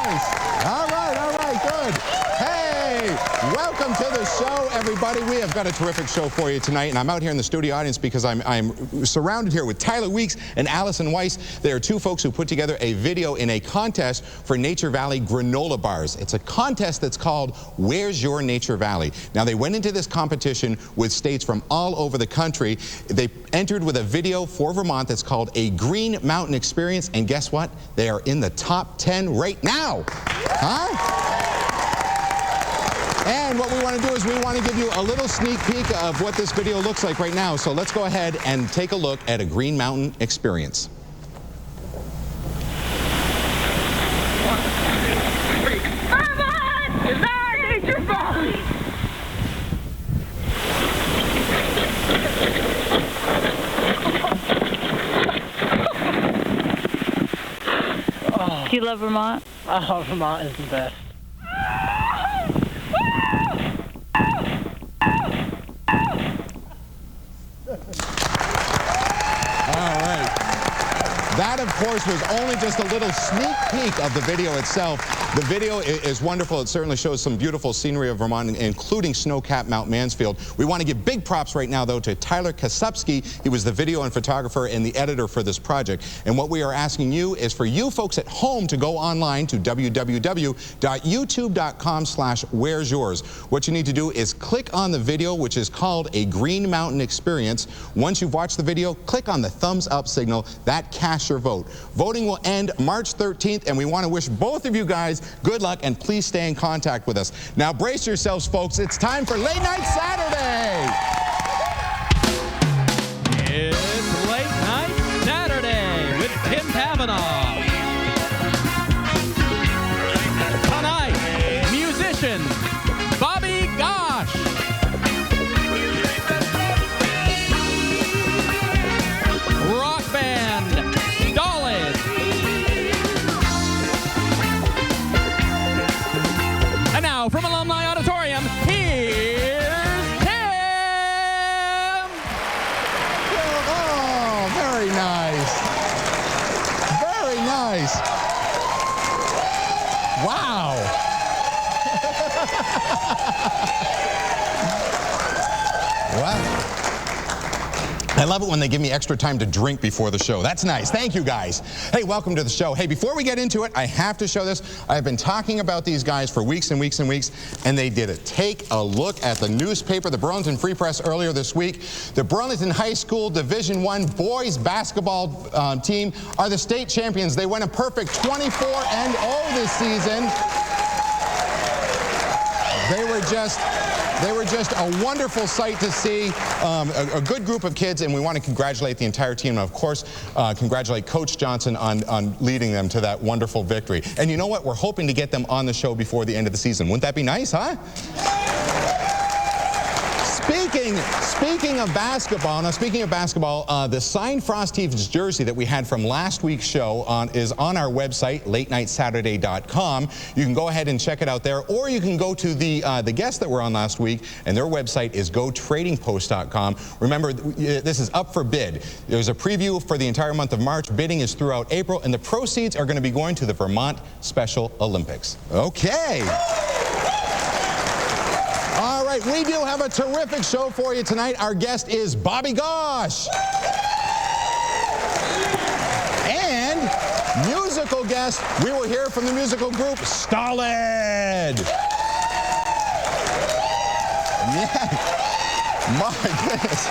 nice. All right, good. Hey, welcome to the show, everybody. We have got a terrific show for you tonight, and I'm out here in the studio audience because I'm surrounded here with Tyler Weeks and Allison Weiss. They are two folks who put together a video in a contest for Nature Valley granola bars. It's a contest that's called Where's Your Nature Valley? Now, they went into this competition with states from all over the country. They entered with a video for Vermont that's called A Green Mountain Experience, and guess what? They are in the top 10 right now. And what we want to do is we want to give you a little sneak peek of what this video looks like right now. So let's go ahead and take a look at A Green Mountain Experience. Vermont is our nature valley. Do you love Vermont? Oh, Vermont is the best. That, of course, was only just a little sneak peek of the video itself. The video is wonderful. It certainly shows some beautiful scenery of Vermont, including snow-capped Mount Mansfield. We want to give big props right now, though, to Tyler Kasupski. He was the video and photographer and the editor for this project. And what we are asking you is for you folks at home to go online to www.youtube.com/Where's Yours. What you need to do is click on the video, which is called A Green Mountain Experience. Once you've watched the video, click on the thumbs up signal. That casts your vote. Voting will end March 13th, and we want to wish both of you guys good luck, and please stay in contact with us. Now brace yourselves, folks. It's time for Late Night Saturday. It's Late Night Saturday with Tim Kavanagh. Tonight, musician Bobby Gosh. Rock band Stolid. And now from Alumni Auditorium, here's Tim. Oh, very nice. Very nice. Wow. Wow. I love it when they give me extra time to drink before the show. That's nice. Thank you, guys. Hey, welcome to the show. Hey, before we get into it, I have to show this. I've been talking about these guys for weeks and weeks and weeks, and they did it. Take a look at the newspaper, the Burlington Free Press, earlier this week. The Burlington High School Division I boys basketball team are the state champions. They went a perfect 24-0 this season. They were just a wonderful sight to see, a good group of kids, and we want to congratulate the entire team, and of course, congratulate Coach Johnson on leading them to that wonderful victory. And you know what? We're hoping to get them on the show before the end of the season. Wouldn't that be nice, huh? Speaking of basketball, the signed Frost Thieves jersey that we had from last week's show is on our website, latenightsaturday.com. You can go ahead and check it out there, or you can go to the guests that were on last week, and their website is gotradingpost.com. Remember, this is up for bid. There's a preview for the entire month of March. Bidding is throughout April, and the proceeds are going to be going to the Vermont Special Olympics. Okay. All right, we do have a terrific show for you tonight. Our guest is Bobby Gosh. And musical guest, we will hear from the musical group Stolid. Yeah, my goodness.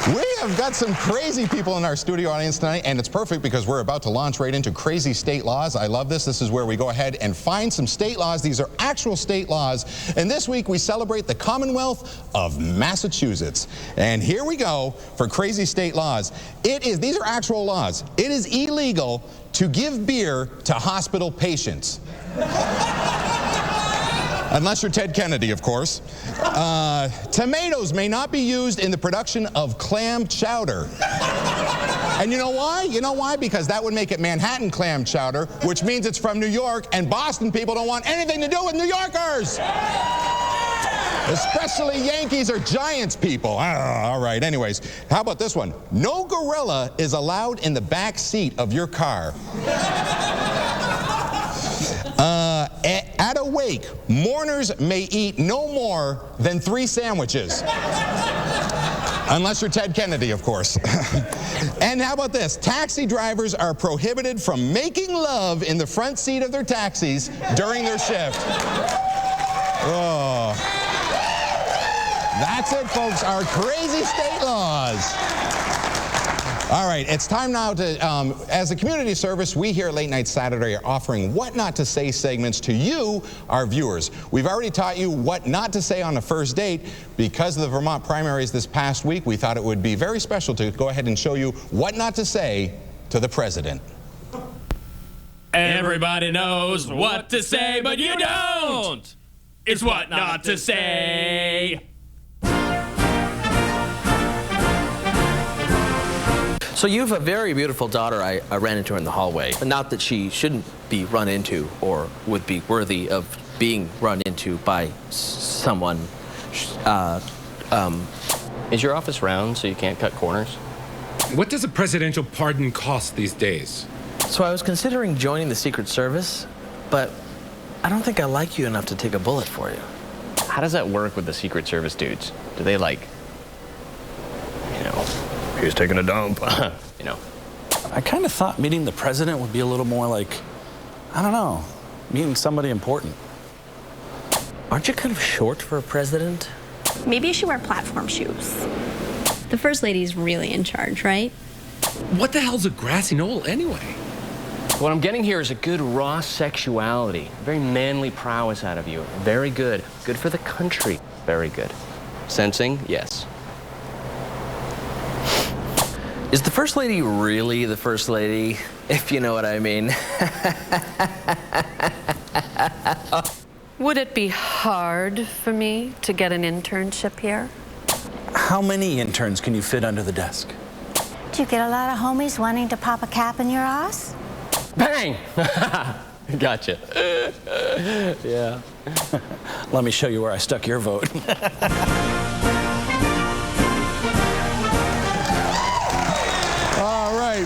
We have got some crazy people in our studio audience tonight, and it's perfect because we're about to launch right into crazy state laws. I love this. This is where we go ahead and find some state laws. These are actual state laws. And this week we celebrate the Commonwealth of Massachusetts. And here we go for crazy state laws. These are actual laws. It is illegal to give beer to hospital patients. Unless you're Ted Kennedy, of course. Tomatoes may not be used in the production of clam chowder. And you know why? You know why? Because that would make it Manhattan clam chowder, which means it's from New York, and Boston people don't want anything to do with New Yorkers. Especially Yankees or Giants people. All right, anyways, how about this one? No gorilla is allowed in the back seat of your car. At a wake, mourners may eat no more than 3 sandwiches. Unless you're Ted Kennedy, of course. And how about this? Taxi drivers are prohibited from making love in the front seat of their taxis during their shift. Oh. That's it, folks. Our crazy state laws. All right, it's time now to, as a community service, we here at Late Night Saturday are offering What Not to Say segments to you, our viewers. We've already taught you what not to say on a first date. Because of the Vermont primaries this past week, we thought it would be very special to go ahead and show you what not to say to the president. Everybody knows what to say, but you don't. It's what not to say. So you have a very beautiful daughter. I ran into her in the hallway. Not that she shouldn't be run into or would be worthy of being run into by someone. Is your office round so you can't cut corners? What does a presidential pardon cost these days? So I was considering joining the Secret Service, but I don't think I like you enough to take a bullet for you. How does that work with the Secret Service dudes? Do they like, you know, he's taking a dump, you know? I kind of thought meeting the president would be a little more like, I don't know, meeting somebody important. Aren't you kind of short for a president? Maybe you should wear platform shoes. The First Lady's really in charge, right? What the hell's a grassy knoll anyway? What I'm getting here is a good raw sexuality, very manly prowess out of you. Very good. Good for the country. Very good. Sensing? Yes. Is the First Lady really the First Lady, if you know what I mean? Would it be hard for me to get an internship here? How many interns can you fit under the desk? Do you get a lot of homies wanting to pop a cap in your ass? Bang! Gotcha. Yeah. Let me show you where I stuck your vote.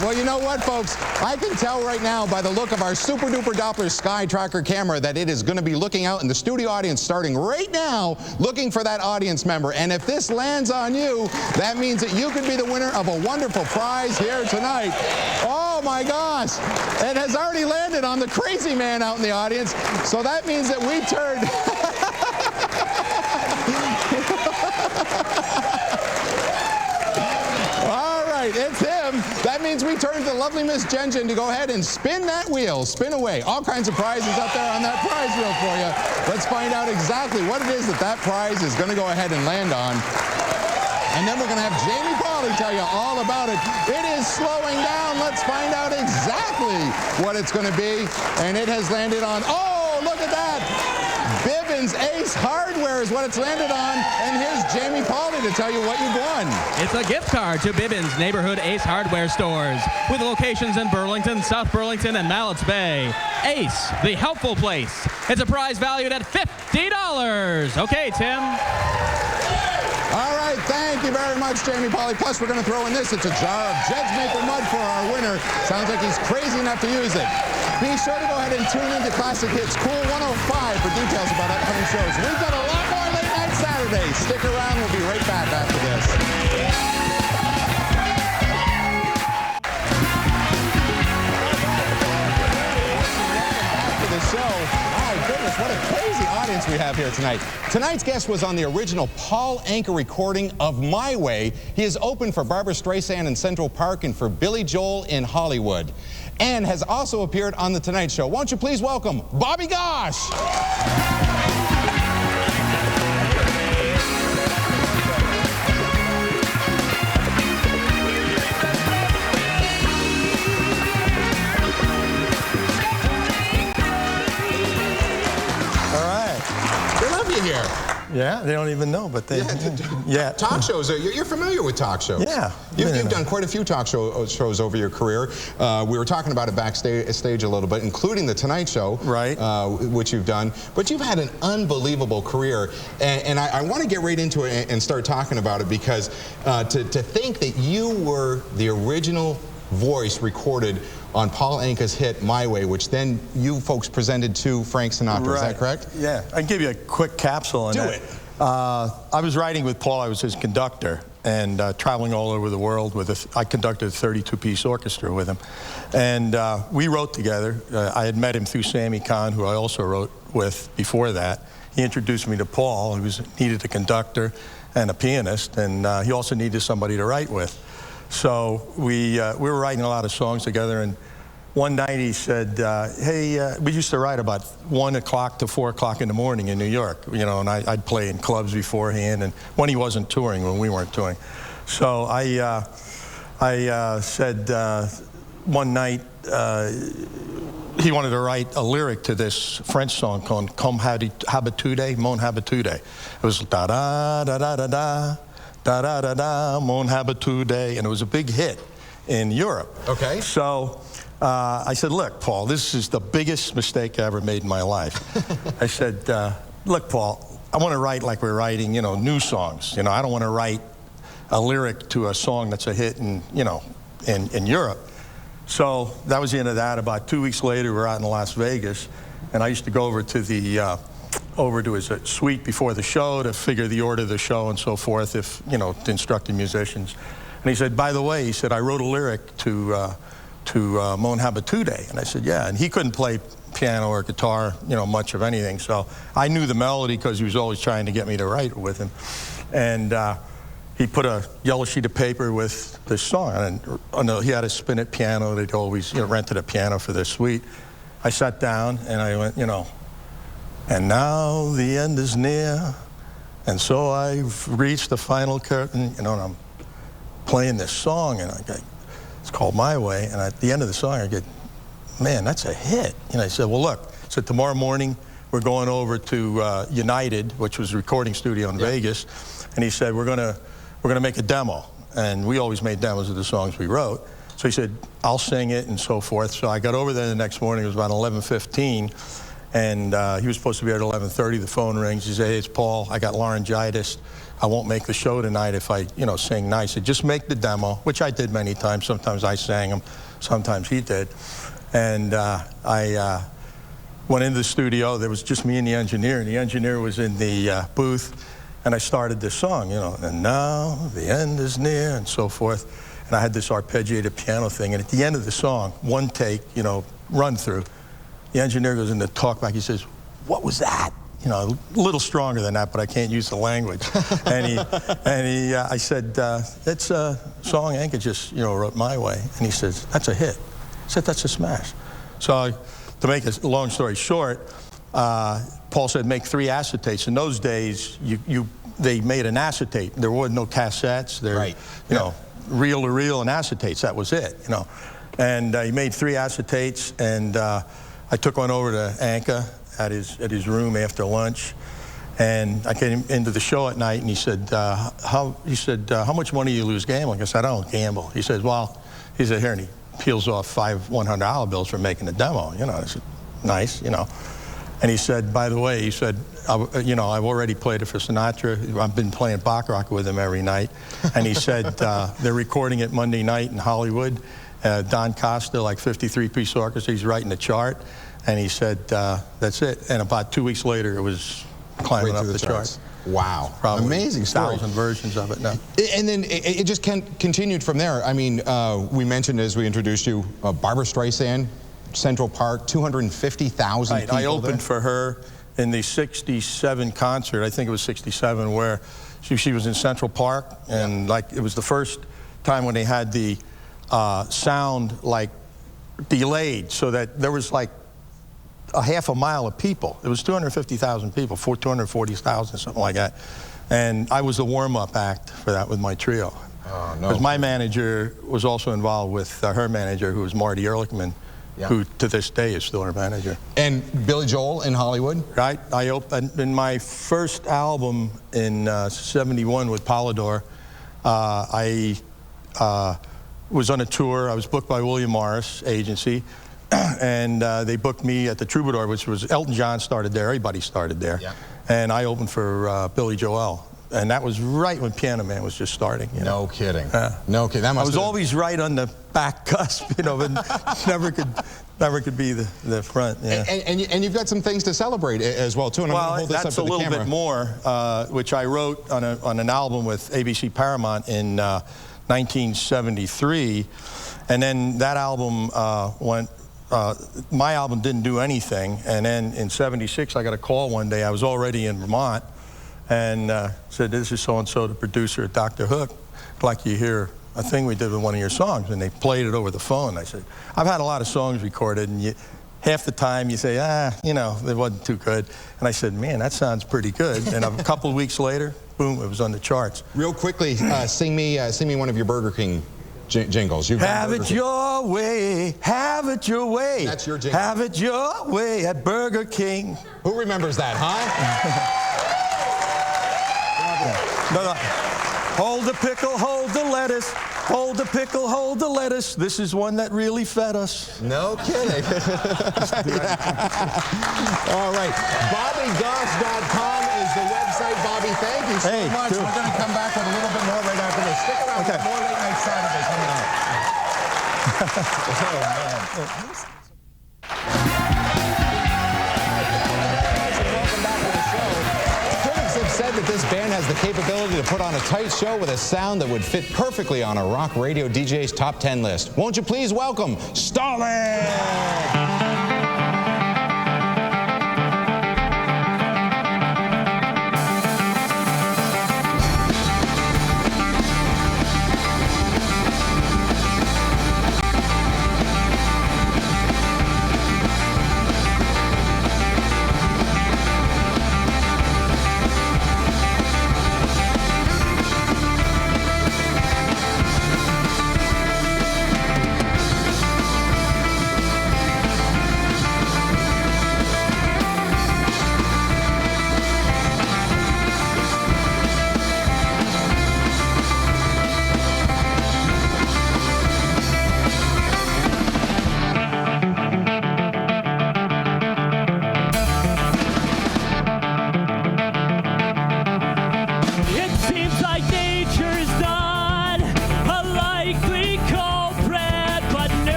Well, you know what, folks? I can tell right now by the look of our super duper Doppler Sky Tracker camera that it is going to be looking out in the studio audience starting right now, looking for that audience member. And if this lands on you, that means that you could be the winner of a wonderful prize here tonight. Oh my gosh! It has already landed on the crazy man out in the audience. So that means that we turned... It's him. That means we turn to the lovely Miss Jen to go ahead and spin that wheel. Spin away. All kinds of prizes up there on that prize wheel for you. Let's find out exactly what it is that prize is going to go ahead and land on. And then we're going to have Jamie Pauley tell you all about it. It is slowing down. Let's find out exactly what it's going to be. And it has landed on, oh, look at that. Bibbins Ace Hardware is what it's landed on. And here's Jamie Pauley to tell you what you've won. It's a gift card to Bibbins Neighborhood Ace Hardware stores with locations in Burlington, South Burlington, and Mallett's Bay. Ace, the helpful place. It's a prize valued at $50. Okay, Tim. All right, thank you very much, Jamie Pauley. Plus, we're going to throw in this. It's a jar of Jed's Maple Mud for our winner. Sounds like he's crazy enough to use it. Be sure to go ahead and tune into Classic Hits Cool 105 for details about upcoming shows. We've got a lot more Late Night Saturday. Stick around. We'll be right back after this. Show. My goodness, what a crazy audience we have here tonight. Tonight's guest was on the original Paul Anka recording of My Way. He has opened for Barbra Streisand in Central Park and for Billy Joel in Hollywood, and has also appeared on The Tonight Show. Won't you please welcome Bobby Gosh. Here. Yeah, they don't even know, but they... Yeah. Talk shows, you're familiar with talk shows. Yeah. You've done quite a few talk shows over your career. We were talking about it backstage a little bit, including The Tonight Show, right? Which you've done. But you've had an unbelievable career, and I want to get right into it and start talking about it, because to think that you were the original voice recorded on Paul Anka's hit My Way, which then you folks presented to Frank Sinatra. Right. Is that correct? Yeah. I can give you a quick capsule on that. Do it. I was writing with Paul. I was his conductor and traveling all over the world with I conducted a 32-piece orchestra with him. And we wrote together. I had met him through Sammy Kahn, who I also wrote with before that. He introduced me to Paul, who needed a conductor and a pianist, and he also needed somebody to write with. So we were writing a lot of songs together, and one night he said, hey, we used to write about 1 o'clock to 4 o'clock in the morning in New York, you know, and I'd play in clubs beforehand, and when he wasn't touring, when we weren't touring. So I said one night he wanted to write a lyric to this French song called Comme Habitude, Mon Habitude. It was da-da-da-da-da-da, da-da-da-da, Mon Habitude, and it was a big hit in Europe. Okay. So I said, look, Paul, this is the biggest mistake I ever made in my life. I said, look, Paul, I want to write like we're writing, you know, new songs. You know, I don't want to write a lyric to a song that's a hit in, you know, in Europe. So that was the end of that. About 2 weeks later, we were out in Las Vegas, and I used to go over to the over to his suite before the show to figure the order of the show and so forth, if, you know, to instruct the musicians. And he said, by the way, he said, I wrote a lyric to Mon Habitude. And I said, yeah. And he couldn't play piano or guitar, you know, much of anything. So I knew the melody because he was always trying to get me to write with him. And he put a yellow sheet of paper with this song. And he had a spinet piano. They'd always, you know, rented a piano for their suite. I sat down and I went, you know, and now the end is near. And so I've reached the final curtain, you know, and I'm playing this song, and it's called My Way, and at the end of the song I get, man, that's a hit. And I said, well, look, so tomorrow morning we're going over to United, which was a recording studio in Vegas, and he said, we're gonna make a demo, and we always made demos of the songs we wrote. So he said, I'll sing it and so forth. So I got over there the next morning. It was about 11:15, and he was supposed to be at 11:30. The phone rings. He said, hey, it's Paul. I got laryngitis. I won't make the show tonight if I, you know, sing nice. Said, just make the demo, which I did many times. Sometimes I sang them, sometimes he did. And I went into the studio. There was just me and the engineer was in the booth, and I started this song, you know, and now the end is near, and so forth. And I had this arpeggiated piano thing, and at the end of the song, one take, you know, run through, the engineer goes into talkback. He says, what was that? You know, a little stronger than that, but I can't use the language. I said, it's a song Anka just, you know, wrote My Way. And he says, that's a hit. I said, that's a smash. So to make a long story short, Paul said, make 3 acetates. In those days, they made an acetate. There were no cassettes. Right. You know, reel to reel and acetates. That was it, you know. And he made 3 acetates, and I took one over to Anka at his room after lunch, and I came into the show at night, and he said, how much money do you lose gambling? I said, I don't gamble. He said, well, he said, here, and he peels off 5 $100 bills for making the demo. You know, I said, nice, you know. And he said, by the way, he said, you know, I've already played it for Sinatra. I've been playing Baccarat with him every night. And he said, they're recording it Monday night in Hollywood. Don Costa, like 53-piece orchestra, he's writing the chart. And he said, that's it. And about 2 weeks later, it was climbing up the charts. Wow. Probably amazing story. 1,000 versions of it now. And then it just continued from there. I mean, we mentioned as we introduced you, Barbra Streisand, Central Park, 250,000 people I opened for her in the 67 concert, I think it was 67, where she was in Central Park, and like it was the first time when they had the sound like delayed, so that there was like a half a mile of people. It was 250,000 people, 240,000, something like that. And I was the warm-up act for that with my trio. Oh, no. Because my manager was also involved with her manager, who was Marty Ehrlichman, who to this day is still her manager. And Billy Joel in Hollywood? Right. I opened in my first album in '71 with Polydor. I was on a tour. I was booked by William Morris Agency, and they booked me at the Troubadour, which was Elton John started there. Everybody started there. Yeah. And I opened for Billy Joel And that was right when Piano Man was just starting. You know? No kidding. No kidding. That must I was always right on the back cusp, you know, but never could be the front. Yeah. And you've got some things to celebrate as well too. And I'm gonna hold this up that's to a the little camera. bit more, which I wrote on an album with ABC Paramount in 1973, and then that album went. My album didn't do anything, and then in '76 I got a call one day. I was already in Vermont, and said, "This is so-and-so, the producer at Dr. Hook. I'd like you to hear a thing we did with one of your songs," and they played it over the phone. I said, "I've had a lot of songs recorded, and half the time you say, you know, it wasn't too good." And I said, "Man, that sounds pretty good." And a couple of weeks later, boom, it was on the charts. Real quickly, sing me one of your Burger King jingles. Have it your way, have it your way. That's your jingle. Have it your way at Burger King. Who remembers that, huh? No. Hold the pickle, hold the lettuce. Hold the pickle, hold the lettuce. This is one that really fed us. No kidding. All right. BobbyGoss.com is the website. Bobby, thank you so much. Cool. We're going to come back with a little bit more right after this. Stick around for more Late Night Saturday coming up. Oh, man. Said that this band has the capability to put on a tight show with a sound that would fit perfectly on a rock radio DJ's top 10 list. Won't you please welcome Stolid!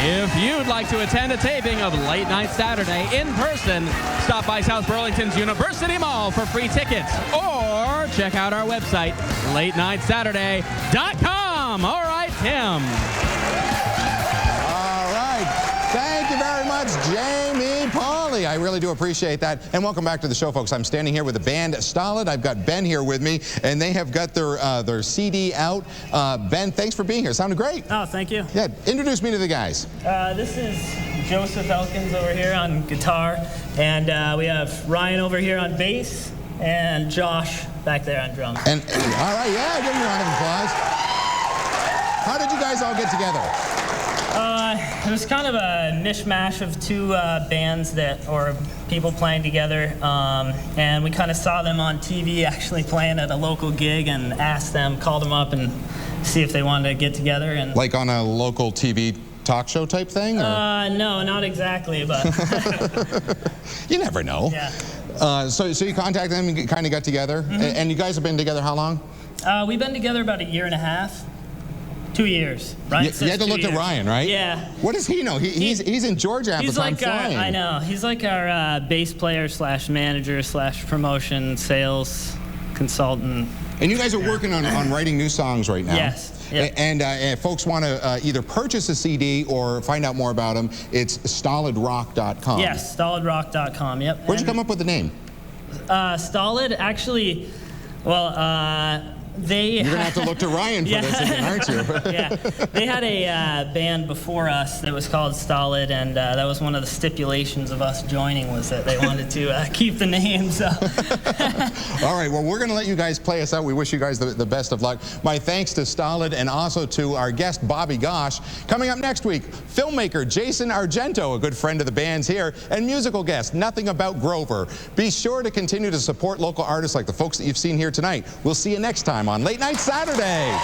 If you'd like to attend a taping of Late Night Saturday in person, stop by South Burlington's University Mall for free tickets, or check out our website, latenightsaturday.com. All right, Tim. All right. Thank you very much, Jamie Pauley. I really do appreciate that. And welcome back to the show, folks. I'm standing here with the band Stolid. I've got Ben here with me, and they have got their CD out. Ben, thanks for being here. Sounded great. Oh, thank you. Yeah, introduce me to the guys. This is Joseph Elkins over here on guitar, and we have Ryan over here on bass, and Josh back there on drums. And all right, yeah, give me a round of applause. How did you guys all get together? It was kind of a mishmash of two bands or people playing together, and we kind of saw them on TV actually playing at a local gig, and called them up and see if they wanted to get together. And like on a local TV talk show type thing? Or? No, not exactly, but you never know. Yeah. So you contacted them and kind of got together, and you guys have been together how long? We've been together about 1.5 years. 2 years. Ryan you had to look at Ryan, right? Yeah. What does he know? He's in Georgia at the time flying. I know. He's like our bass player / manager / promotion sales consultant. And you guys are working on writing new songs right now. Yes. Yep. And if folks want to either purchase a CD or find out more about them, it's stolidrock.com. Yes, stolidrock.com. Yep. Where'd you come up with the name? Stolid, actually, well, You're going to have to look to Ryan for this again, aren't you? Yeah. They had a band before us that was called Stolid, and that was one of the stipulations of us joining, was that they wanted to keep the name. So. All right, well, we're going to let you guys play us out. We wish you guys the best of luck. My thanks to Stolid and also to our guest, Bobby Gosh. Coming up next week, filmmaker Jason Argento, a good friend of the band's here, and musical guest, Nothing About Grover. Be sure to continue to support local artists like the folks that you've seen here tonight. We'll see you next time on Late Night Saturday.